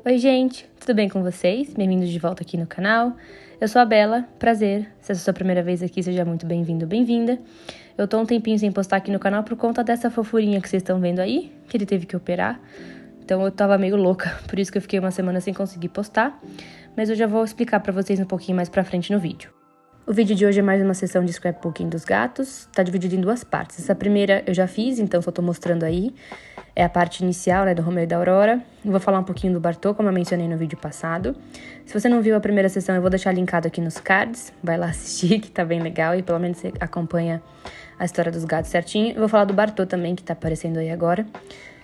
Oi gente, tudo bem com vocês? Bem-vindos de volta aqui no canal. Eu sou a Bela, prazer. Se essa é a sua primeira vez aqui, seja muito bem-vindo, bem-vinda. Eu tô um tempinho sem postar aqui no canal por conta dessa fofurinha que vocês estão vendo aí, que ele teve que operar. Então eu tava meio louca, por isso que eu fiquei uma semana sem conseguir postar. Mas eu já vou explicar pra vocês um pouquinho mais pra frente no vídeo. O vídeo de hoje é mais uma sessão de scrapbooking dos gatos, tá dividido em duas partes. Essa primeira eu já fiz, então só tô mostrando aí. É a parte inicial, né, do Romeu e da Aurora. Eu vou falar um pouquinho do Bartô, como eu mencionei no vídeo passado. Se você não viu a primeira sessão, eu vou deixar linkado aqui nos cards. Vai lá assistir, que tá bem legal e pelo menos você acompanha a história dos gatos certinho. Eu vou falar do Bartô também, que tá aparecendo aí agora.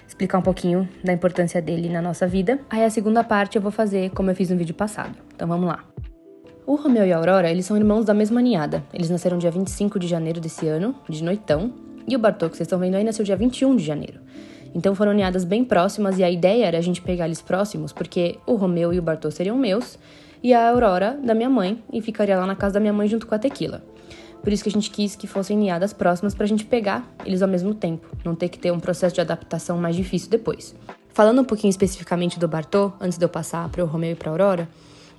Explicar um pouquinho da importância dele na nossa vida. Aí a segunda parte eu vou fazer como eu fiz no vídeo passado. Então vamos lá. O Romeu e a Aurora, eles são irmãos da mesma ninhada. Eles nasceram dia 25 de janeiro desse ano, de noitão. E o Bartô, que vocês estão vendo aí, nasceu dia 21 de janeiro. Então foram ninhadas bem próximas e a ideia era a gente pegar eles próximos, porque o Romeu e o Bartô seriam meus e a Aurora da minha mãe, e ficaria lá na casa da minha mãe junto com a Tequila. Por isso que a gente quis que fossem ninhadas próximas pra gente pegar eles ao mesmo tempo, não ter que ter um processo de adaptação mais difícil depois. Falando um pouquinho especificamente do Bartô, antes de eu passar pro Romeu e pra Aurora,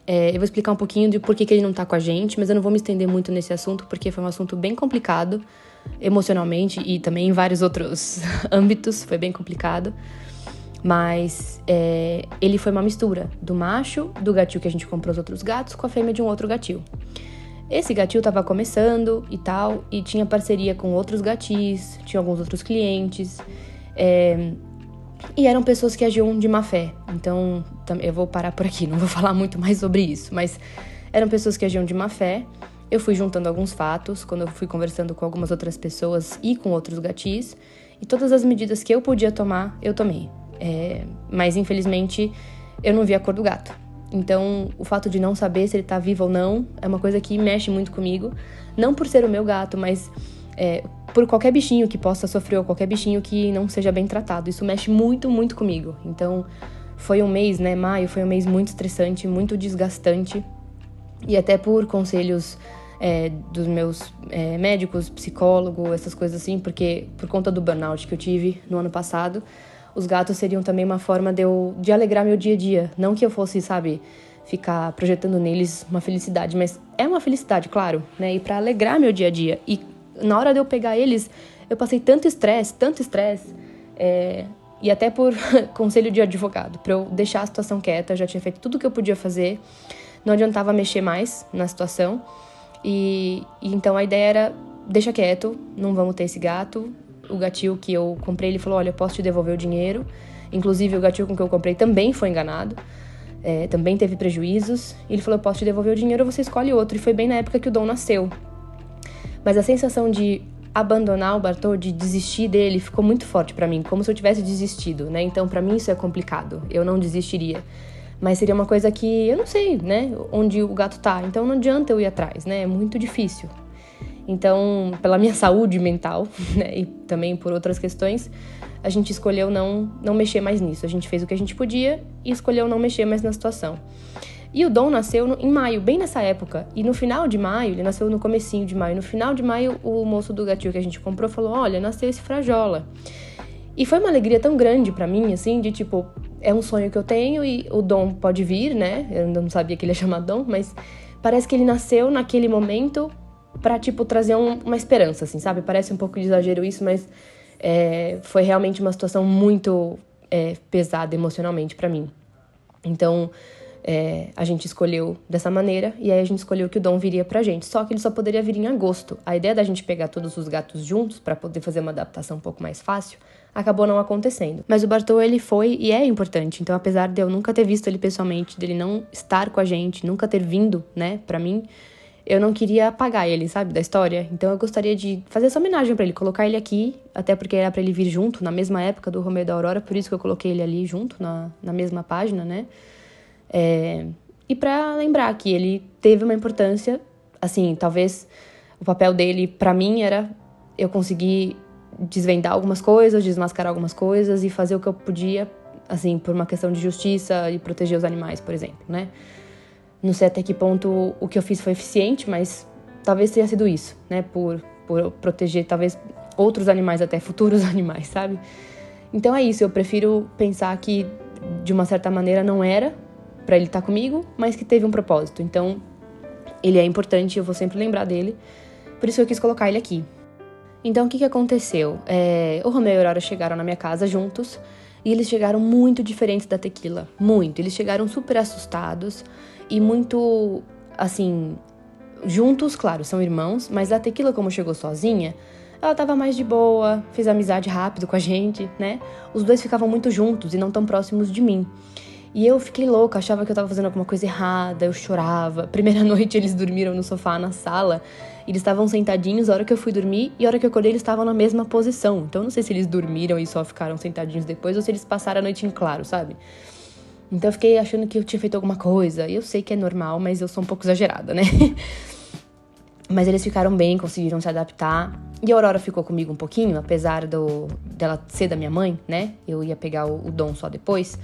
eu vou explicar um pouquinho de por que ele não tá com a gente, mas eu não vou me estender muito nesse assunto, porque foi um assunto bem complicado, emocionalmente e também em vários outros âmbitos, foi bem complicado. Mas ele foi uma mistura do macho, do gatil que a gente comprou os outros gatos, com a fêmea de um outro gatil. Esse gatil tava começando e tal, e tinha parceria com outros gatis, tinha alguns outros clientes, e eram pessoas que agiam de má fé. Então, eu vou parar por aqui, não vou falar muito mais sobre isso, mas eram pessoas que agiam de má fé. Eu fui juntando alguns fatos, quando eu fui conversando com algumas outras pessoas e com outros gatis, e todas as medidas que eu podia tomar, eu tomei. Mas, infelizmente, eu não vi a cor do gato. Então, o fato de não saber se ele tá vivo ou não é uma coisa que mexe muito comigo. Não por ser o meu gato, mas por qualquer bichinho que possa sofrer ou qualquer bichinho que não seja bem tratado. Isso mexe muito, muito comigo. Então, foi um mês, né, maio, foi um mês muito estressante, muito desgastante. E até por conselhos dos meus médicos, psicólogo, essas coisas assim, porque por conta do burnout que eu tive no ano passado, os gatos seriam também uma forma de alegrar meu dia a dia. Não que eu fosse, sabe, ficar projetando neles uma felicidade, mas é uma felicidade, claro, né? E pra alegrar meu dia a dia. E na hora de eu pegar eles, eu passei tanto estresse, e até por conselho de advogado, pra eu deixar a situação quieta. Eu já tinha feito tudo o que eu podia fazer, não adiantava mexer mais na situação. E então a ideia era, deixa quieto, não vamos ter esse gato. O gatil que eu comprei, ele falou, olha, eu posso te devolver o dinheiro. Inclusive, o gatil com que eu comprei também foi enganado. Também teve prejuízos. E ele falou, eu posso te devolver o dinheiro, você escolhe outro. E foi bem na época que o Dom nasceu. Mas a sensação de abandonar o Bartô, de desistir dele, ficou muito forte pra mim. Como se eu tivesse desistido, né? Então, pra mim, isso é complicado. Eu não desistiria. Mas seria uma coisa que eu não sei, né? Onde o gato tá. Então, não adianta eu ir atrás, né? É muito difícil. Então, pela minha saúde mental, né, e também por outras questões, a gente escolheu não mexer mais nisso. A gente fez o que a gente podia e escolheu não mexer mais na situação. E o Dom nasceu em maio, bem nessa época. E no final de maio, ele nasceu no comecinho de maio. No final de maio, o moço do gatil que a gente comprou falou, olha, nasceu esse Frajola. E foi uma alegria tão grande pra mim, assim, de tipo, é um sonho que eu tenho e o Dom pode vir, né? Eu ainda não sabia que ele ia chamar Dom, mas parece que ele nasceu naquele momento pra, tipo, trazer uma esperança, assim, sabe? Parece um pouco de exagero isso, mas foi realmente uma situação muito pesada emocionalmente pra mim. Então, a gente escolheu dessa maneira, e aí a gente escolheu que o Dom viria pra gente. Só que ele só poderia vir em agosto. A ideia da gente pegar todos os gatos juntos pra poder fazer uma adaptação um pouco mais fácil acabou não acontecendo. Mas o Bartô, ele foi e é importante. Então, apesar de eu nunca ter visto ele pessoalmente, dele não estar com a gente, nunca ter vindo, né, pra mim, eu não queria apagar ele, sabe, da história. Então eu gostaria de fazer essa homenagem pra ele, colocar ele aqui, até porque era pra ele vir junto, na mesma época do Romeu e da Aurora, por isso que eu coloquei ele ali junto, na mesma página, né. E pra lembrar que ele teve uma importância, assim, talvez o papel dele pra mim era eu conseguir desvendar algumas coisas, desmascarar algumas coisas e fazer o que eu podia, assim, por uma questão de justiça e proteger os animais, por exemplo, né. Não sei até que ponto o que eu fiz foi eficiente, mas talvez tenha sido isso, né? Por proteger, talvez, outros animais, até futuros animais, sabe? Então é isso, eu prefiro pensar que de uma certa maneira não era pra ele estar comigo, mas que teve um propósito. Então, ele é importante e eu vou sempre lembrar dele. Por isso eu quis colocar ele aqui. Então, o que aconteceu? O Romeu e a Aurora chegaram na minha casa juntos e eles chegaram muito diferentes da Tequila. Muito. Eles chegaram super assustados e muito, assim, juntos, claro, são irmãos, mas a Tequila, como chegou sozinha, ela tava mais de boa, fez amizade rápido com a gente, né? Os dois ficavam muito juntos e não tão próximos de mim. E eu fiquei louca, achava que eu tava fazendo alguma coisa errada, eu chorava. Primeira noite eles dormiram no sofá na sala, eles estavam sentadinhos a hora que eu fui dormir e a hora que eu acordei eles estavam na mesma posição. Então eu não sei se eles dormiram e só ficaram sentadinhos depois ou se eles passaram a noite em claro, sabe? Então eu fiquei achando que eu tinha feito alguma coisa. E eu sei que é normal, mas eu sou um pouco exagerada, né? Mas eles ficaram bem, conseguiram se adaptar. E a Aurora ficou comigo um pouquinho, apesar dela ser da minha mãe, né? Eu ia pegar o Dom só depois.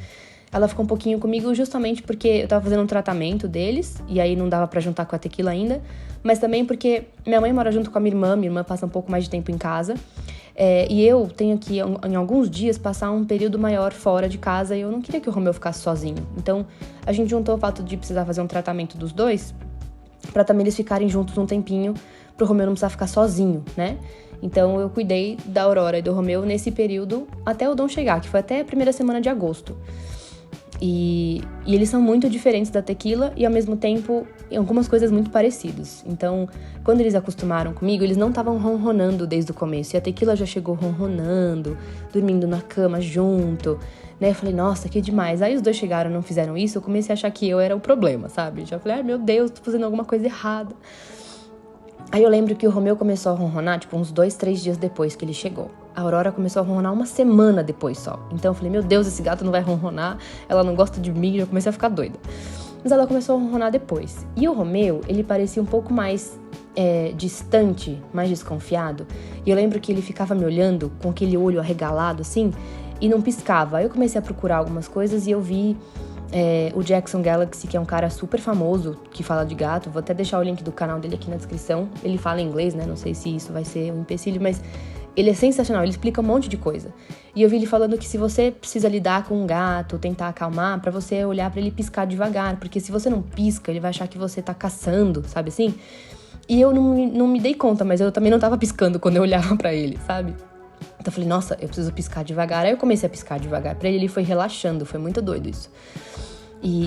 Ela ficou um pouquinho comigo justamente porque eu tava fazendo um tratamento deles, e aí não dava pra juntar com a Tequila ainda, mas também porque minha mãe mora junto com a minha irmã passa um pouco mais de tempo em casa, e eu tenho que, em alguns dias, passar um período maior fora de casa, e eu não queria que o Romeu ficasse sozinho. Então, a gente juntou o fato de precisar fazer um tratamento dos dois, pra também eles ficarem juntos um tempinho, pro Romeu não precisar ficar sozinho, né? Então, eu cuidei da Aurora e do Romeu nesse período até o Dom chegar, que foi até a primeira semana de agosto. E eles são muito diferentes da Tequila e, ao mesmo tempo, em algumas coisas muito parecidos. Então, quando eles acostumaram comigo, eles não estavam ronronando desde o começo. E a Tequila já chegou ronronando, dormindo na cama junto, né? Eu falei, nossa, que demais. Aí os dois chegaram e não fizeram isso, eu comecei a achar que eu era o problema, sabe? Já falei, ai meu Deus, tô fazendo alguma coisa errada. Aí eu lembro que o Romeu começou a ronronar, tipo, uns 2, 3 dias depois que ele chegou. A Aurora começou a ronronar uma semana depois só. Então eu falei, meu Deus, esse gato não vai ronronar, ela não gosta de mim, já comecei a ficar doida. Mas ela começou a ronronar depois. E o Romeu, ele parecia um pouco mais distante, mais desconfiado. E eu lembro que ele ficava me olhando com aquele olho arregalado, assim, e não piscava. Aí eu comecei a procurar algumas coisas e eu vi o Jackson Galaxy, que é um cara super famoso que fala de gato. Vou até deixar o link do canal dele aqui na descrição. Ele fala inglês, né? Não sei se isso vai ser um empecilho, mas ele é sensacional, ele explica um monte de coisa. E eu vi ele falando que se você precisa lidar com um gato, tentar acalmar, pra você olhar pra ele piscar devagar, porque se você não pisca, ele vai achar que você tá caçando, sabe assim? E eu não me dei conta, mas eu também não tava piscando quando eu olhava pra ele, sabe? Então eu falei, nossa, eu preciso piscar devagar. Aí eu comecei a piscar devagar pra ele, ele foi relaxando, foi muito doido isso.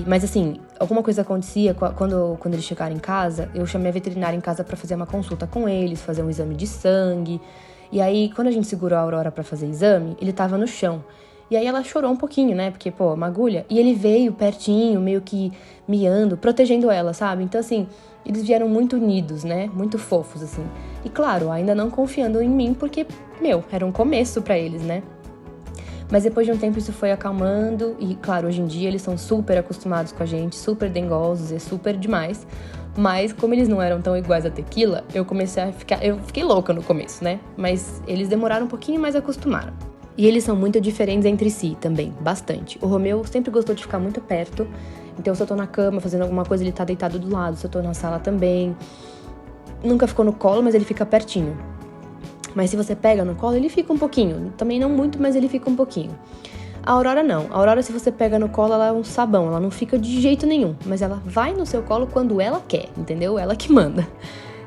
Mas assim, alguma coisa acontecia quando eles chegaram em casa, eu chamei a veterinária em casa pra fazer uma consulta com eles, fazer um exame de sangue. E aí, quando a gente segurou a Aurora pra fazer exame, ele tava no chão. E aí ela chorou um pouquinho, né? Porque, pô, uma agulha. E ele veio pertinho, meio que miando, protegendo ela, sabe? Então, assim, eles vieram muito unidos, né? Muito fofos, assim. E, claro, ainda não confiando em mim, porque, era um começo pra eles, né? Mas depois de um tempo isso foi acalmando. E, claro, hoje em dia eles são super acostumados com a gente, super dengosos, é super demais. Mas, como eles não eram tão iguais à Tequila, eu fiquei louca no começo, né? Mas eles demoraram um pouquinho, mas acostumaram. E eles são muito diferentes entre si também, bastante. O Romeu sempre gostou de ficar muito perto. Então, se eu tô na cama fazendo alguma coisa, ele tá deitado do lado. Se eu tô na sala também. Nunca ficou no colo, mas ele fica pertinho. Mas se você pega no colo, ele fica um pouquinho. Também não muito, mas ele fica um pouquinho. A Aurora não. A Aurora, se você pega no colo, ela é um sabão. Ela não fica de jeito nenhum. Mas ela vai no seu colo quando ela quer, entendeu? Ela que manda.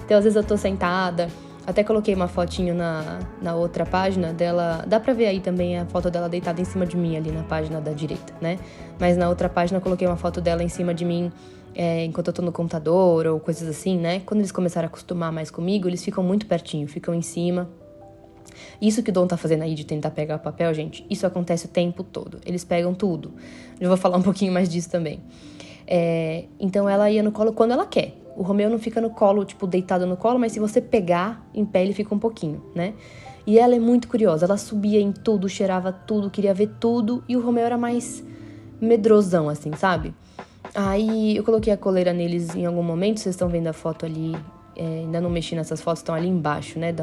Então, às vezes eu tô sentada. Até coloquei uma fotinho na outra página dela. Dá pra ver aí também a foto dela deitada em cima de mim ali na página da direita, né? Mas na outra página eu coloquei uma foto dela em cima de mim enquanto eu tô no computador ou coisas assim, né? Quando eles começaram a acostumar mais comigo, eles ficam muito pertinho, ficam em cima. Isso que o Dom tá fazendo aí de tentar pegar papel, gente, isso acontece o tempo todo. Eles pegam tudo. Eu vou falar um pouquinho mais disso também. Então ela ia no colo quando ela quer. O Romeu não fica no colo, tipo, deitado no colo, mas se você pegar em pé, ele fica um pouquinho, né? E ela é muito curiosa. Ela subia em tudo, cheirava tudo, queria ver tudo. E o Romeu era mais medrosão, assim, sabe? Aí eu coloquei a coleira neles em algum momento. Vocês estão vendo a foto ali. Ainda não mexi nessas fotos, estão ali embaixo, né?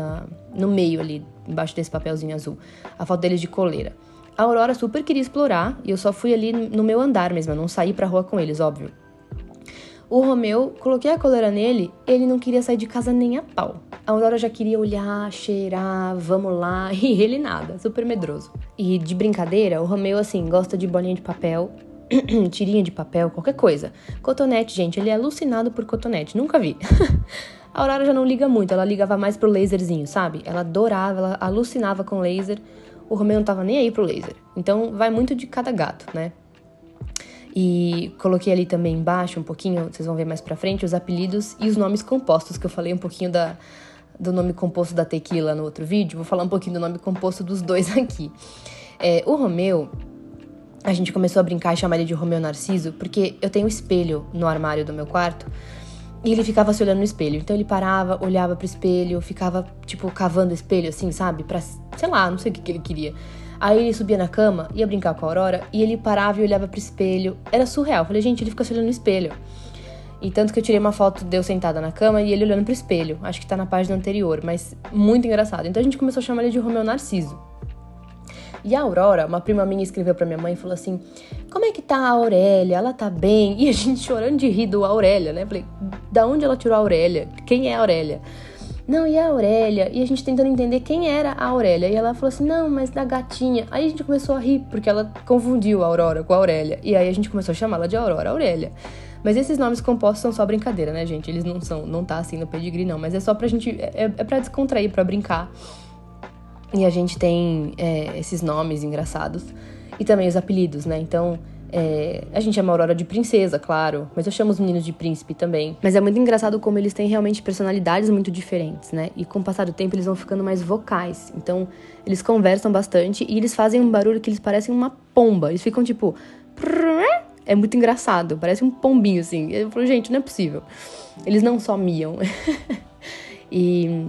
No meio ali, embaixo desse papelzinho azul. A foto deles de coleira. A Aurora super queria explorar e eu só fui ali no meu andar mesmo. Eu não saí pra rua com eles, óbvio. O Romeu, coloquei a coleira nele, ele não queria sair de casa nem a pau. A Aurora já queria olhar, cheirar, vamos lá, e ele nada, super medroso. E de brincadeira, o Romeu, assim, gosta de bolinha de papel, tirinha de papel, qualquer coisa. Cotonete, gente, ele é alucinado por cotonete, nunca vi. A Aurora já não liga muito, ela ligava mais pro laserzinho, sabe? Ela adorava, ela alucinava com laser. O Romeu não tava nem aí pro laser. Então, vai muito de cada gato, né? E coloquei ali também embaixo um pouquinho, vocês vão ver mais pra frente, os apelidos e os nomes compostos, que eu falei um pouquinho do nome composto da Tequila no outro vídeo. Vou falar um pouquinho do nome composto dos dois aqui. O Romeu, a gente começou a brincar e chamar ele de Romeu Narciso, porque eu tenho um espelho no armário do meu quarto, e ele ficava se olhando no espelho. Então ele parava, olhava pro espelho, ficava, tipo, cavando o espelho, assim, sabe? Pra, sei lá, não sei o que ele queria. Aí ele subia na cama, ia brincar com a Aurora, e ele parava e olhava pro espelho. Era surreal. Eu falei, gente, ele fica se olhando no espelho. E tanto que eu tirei uma foto de eu sentada na cama e ele olhando pro espelho. Acho que tá na página anterior, mas muito engraçado. Então a gente começou a chamar ele de Romeu Narciso. E a Aurora, uma prima minha, escreveu pra minha mãe e falou assim, como é que tá a Aurélia? Ela tá bem? E a gente chorando de rir do Aurélia, né? Falei, da onde ela tirou a Aurélia? Quem é a Aurélia? Não, e a Aurélia? E a gente tentando entender quem era a Aurélia. E ela falou assim, não, mas da gatinha. Aí a gente começou a rir, porque ela confundiu a Aurora com a Aurélia. E aí a gente começou a chamá-la de Aurora Aurélia. Mas esses nomes compostos são só brincadeira, né, gente? Eles não tá assim no pedigree, não. Mas é só pra gente, é pra descontrair, pra brincar. E a gente tem esses nomes engraçados. E também os apelidos, né? Então, a gente chama a Aurora de princesa, claro. Mas eu chamo os meninos de príncipe também. Mas é muito engraçado como eles têm realmente personalidades muito diferentes, né? E com o passar do tempo eles vão ficando mais vocais. Então, eles conversam bastante e eles fazem um barulho que eles parecem uma pomba. Eles ficam tipo... É muito engraçado. Parece um pombinho, assim. Eu falo, gente, não é possível. Eles não só miam. E...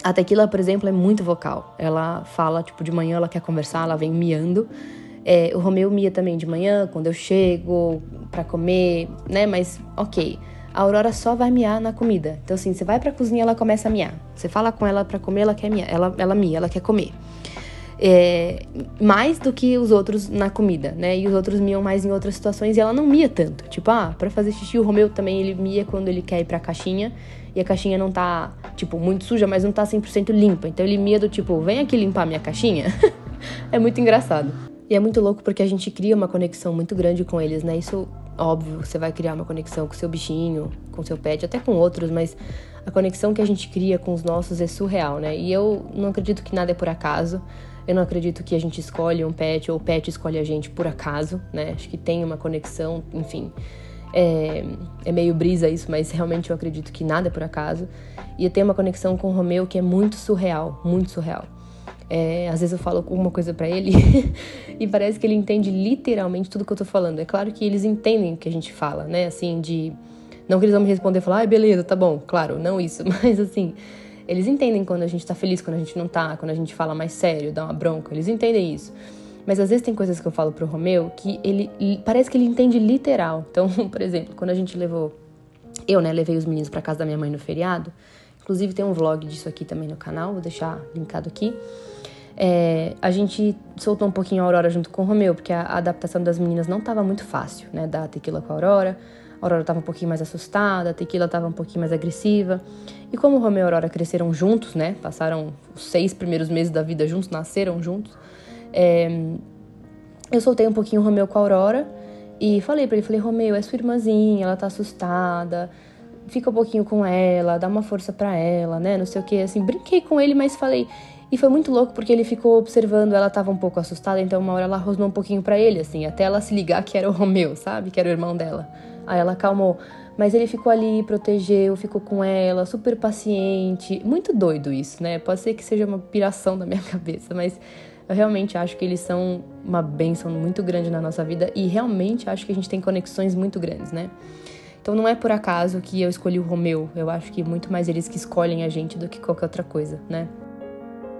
a Tequila, por exemplo, é muito vocal. Ela fala, tipo, de manhã ela quer conversar, ela vem miando. O Romeu mia também de manhã, quando eu chego pra comer, né? Mas, ok. A Aurora só vai miar na comida. Então, assim, você vai pra cozinha, ela começa a miar. Você fala com ela pra comer, ela quer miar. Ela mia, ela quer comer. Mais do que os outros na comida, né? E os outros miam mais em outras situações e ela não mia tanto. Tipo, pra fazer xixi, o Romeu também, ele mia quando ele quer ir pra caixinha. E a caixinha não tá, tipo, muito suja, mas não tá 100% limpa. Então ele mia do tipo, vem aqui limpar minha caixinha. É muito engraçado. E é muito louco porque a gente cria uma conexão muito grande com eles, né? Isso, óbvio, você vai criar uma conexão com seu bichinho, com seu pet, até com outros, mas a conexão que a gente cria com os nossos é surreal, né? E eu não acredito que nada é por acaso. Eu não acredito que a gente escolhe um pet ou o pet escolhe a gente por acaso, né? Acho que tem uma conexão, enfim... É meio brisa isso, mas realmente eu acredito que nada é por acaso. E eu tenho uma conexão com o Romeu que é muito surreal, muito surreal. Às vezes eu falo alguma coisa pra ele e parece que ele entende literalmente tudo que eu tô falando. É claro que eles entendem o que a gente fala, né? Assim, não que eles vão me responder e falar, ai, beleza, tá bom. Claro, não isso. Mas assim, eles entendem quando a gente tá feliz, quando a gente não tá, quando a gente fala mais sério, dá uma bronca. Eles entendem isso. Mas às vezes tem coisas que eu falo pro Romeu que ele parece que ele entende literal. Então, por exemplo, quando a gente levei os meninos pra casa da minha mãe no feriado. Inclusive tem um vlog disso aqui também no canal, vou deixar linkado aqui. A gente soltou um pouquinho a Aurora junto com o Romeu, porque a adaptação das meninas não tava muito fácil, né? Da Tequila com a Aurora tava um pouquinho mais assustada, a Tequila tava um pouquinho mais agressiva. E como o Romeu e a Aurora cresceram juntos, né? Passaram os 6 primeiros meses da vida juntos, nasceram juntos. Eu soltei um pouquinho o Romeu com a Aurora e falei pra ele, Romeu, é sua irmãzinha, ela tá assustada, fica um pouquinho com ela, dá uma força pra ela, né, não sei o que, assim, brinquei com ele, mas falei, e foi muito louco porque ele ficou observando, ela tava um pouco assustada, então uma hora ela rosnou um pouquinho pra ele, assim, até ela se ligar que era o Romeu, sabe, que era o irmão dela, aí ela acalmou, mas ele ficou ali, protegeu, ficou com ela, super paciente, muito doido isso, né, pode ser que seja uma piração da minha cabeça, mas... eu realmente acho que eles são uma bênção muito grande na nossa vida e realmente acho que a gente tem conexões muito grandes, né? Então não é por acaso que eu escolhi o Romeu, eu acho que muito mais eles que escolhem a gente do que qualquer outra coisa, né?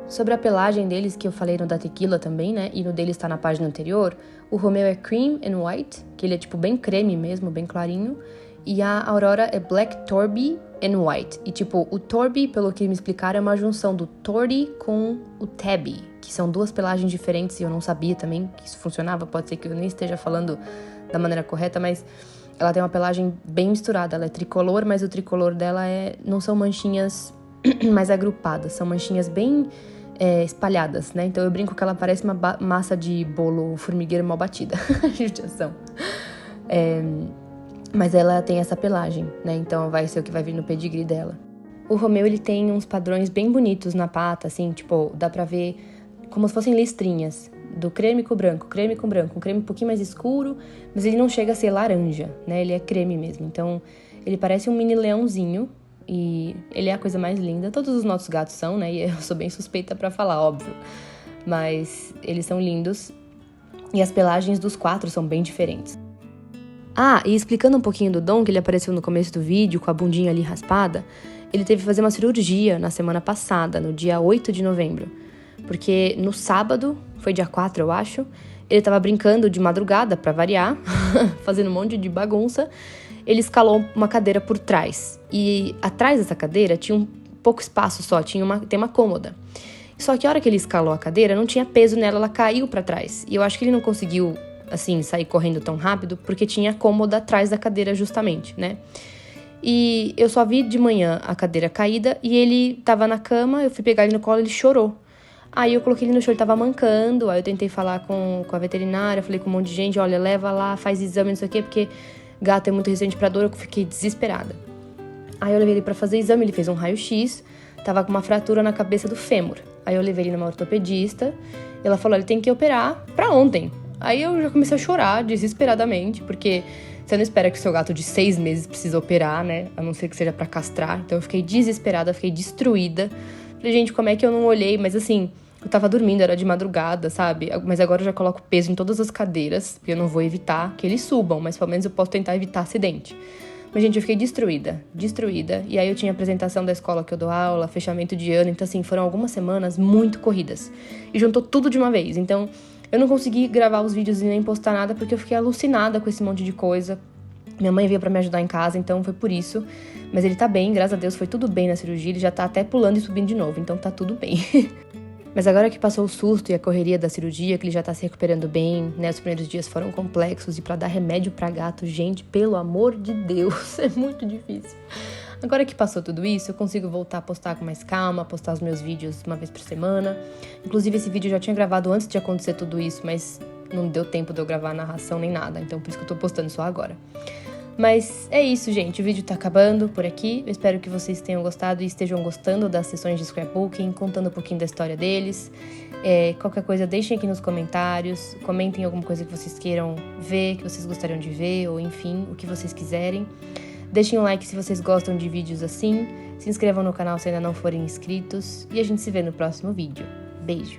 Sobre a pelagem deles, que eu falei no da Tequila também, né? E no deles tá na página anterior, o Romeu é cream and white, que ele é tipo bem creme mesmo, bem clarinho. E a Aurora é black Torby and white. E tipo, o Torby, pelo que me explicaram, é uma junção do Tordy com o Tabby, que são duas pelagens diferentes e eu não sabia também que isso funcionava. Pode ser que eu nem esteja falando da maneira correta, mas ela tem uma pelagem bem misturada. Ela é tricolor, mas o tricolor dela não são manchinhas mais agrupadas, são manchinhas bem espalhadas, né? Então eu brinco que ela parece uma massa de bolo formigueiro mal batida, judiação. Mas ela tem essa pelagem, né? Então vai ser o que vai vir no pedigree dela. O Romeu, ele tem uns padrões bem bonitos na pata, assim, tipo, dá pra ver como se fossem listrinhas, do creme com branco, um creme um pouquinho mais escuro, mas ele não chega a ser laranja, né? Ele é creme mesmo, então ele parece um mini leãozinho e ele é a coisa mais linda. Todos os nossos gatos são, né? E eu sou bem suspeita pra falar, óbvio, mas eles são lindos e as pelagens dos 4 são bem diferentes. E explicando um pouquinho do Dom, que ele apareceu no começo do vídeo, com a bundinha ali raspada, ele teve que fazer uma cirurgia na semana passada, no dia 8 de novembro. Porque no sábado, foi dia 4, eu acho, ele tava brincando de madrugada, pra variar, fazendo um monte de bagunça. Ele escalou uma cadeira por trás. E atrás dessa cadeira tinha um pouco espaço só, tem uma cômoda. Só que a hora que ele escalou a cadeira, não tinha peso nela, ela caiu pra trás. E eu acho que ele não conseguiu, assim, sair correndo tão rápido, porque tinha cômoda atrás da cadeira justamente, né? E eu só vi de manhã a cadeira caída e ele tava na cama, eu fui pegar ele no colo e ele chorou. Aí eu coloquei ele no chão, ele tava mancando, aí eu tentei falar com a veterinária, falei com um monte de gente, olha, leva lá, faz exame, não sei o quê, porque gato é muito resistente pra dor, eu fiquei desesperada. Aí eu levei ele pra fazer exame, ele fez um raio-x, tava com uma fratura na cabeça do fêmur. Aí eu levei ele numa ortopedista, ela falou, ele tem que operar pra ontem. Aí eu já comecei a chorar desesperadamente, porque você não espera que o seu gato de 6 meses precisa operar, né? A não ser que seja pra castrar. Então eu fiquei desesperada, fiquei destruída. Falei, gente, como é que eu não olhei? Mas assim, eu tava dormindo, era de madrugada, sabe? Mas agora eu já coloco peso em todas as cadeiras, porque eu não vou evitar que eles subam, mas pelo menos eu posso tentar evitar acidente. Mas, gente, eu fiquei destruída. E aí eu tinha apresentação da escola que eu dou aula, fechamento de ano. Então, assim, foram algumas semanas muito corridas. E juntou tudo de uma vez. Então, eu não consegui gravar os vídeos e nem postar nada, porque eu fiquei alucinada com esse monte de coisa. Minha mãe veio pra me ajudar em casa, então foi por isso. Mas ele tá bem, graças a Deus, foi tudo bem na cirurgia. Ele já tá até pulando e subindo de novo, então tá tudo bem. Mas agora que passou o susto e a correria da cirurgia, que ele já tá se recuperando bem, né? Os primeiros dias foram complexos e pra dar remédio pra gato, gente, pelo amor de Deus, é muito difícil. Agora que passou tudo isso, eu consigo voltar a postar com mais calma, postar os meus vídeos uma vez por semana. Inclusive, esse vídeo eu já tinha gravado antes de acontecer tudo isso, mas não deu tempo de eu gravar a narração nem nada, então por isso que eu tô postando só agora. Mas é isso, gente. O vídeo tá acabando por aqui. Eu espero que vocês tenham gostado e estejam gostando das sessões de scrapbooking, contando um pouquinho da história deles. Qualquer coisa, deixem aqui nos comentários. Comentem alguma coisa que vocês queiram ver, que vocês gostariam de ver, ou enfim, o que vocês quiserem. Deixem um like se vocês gostam de vídeos assim. Se inscrevam no canal se ainda não forem inscritos. E a gente se vê no próximo vídeo. Beijo!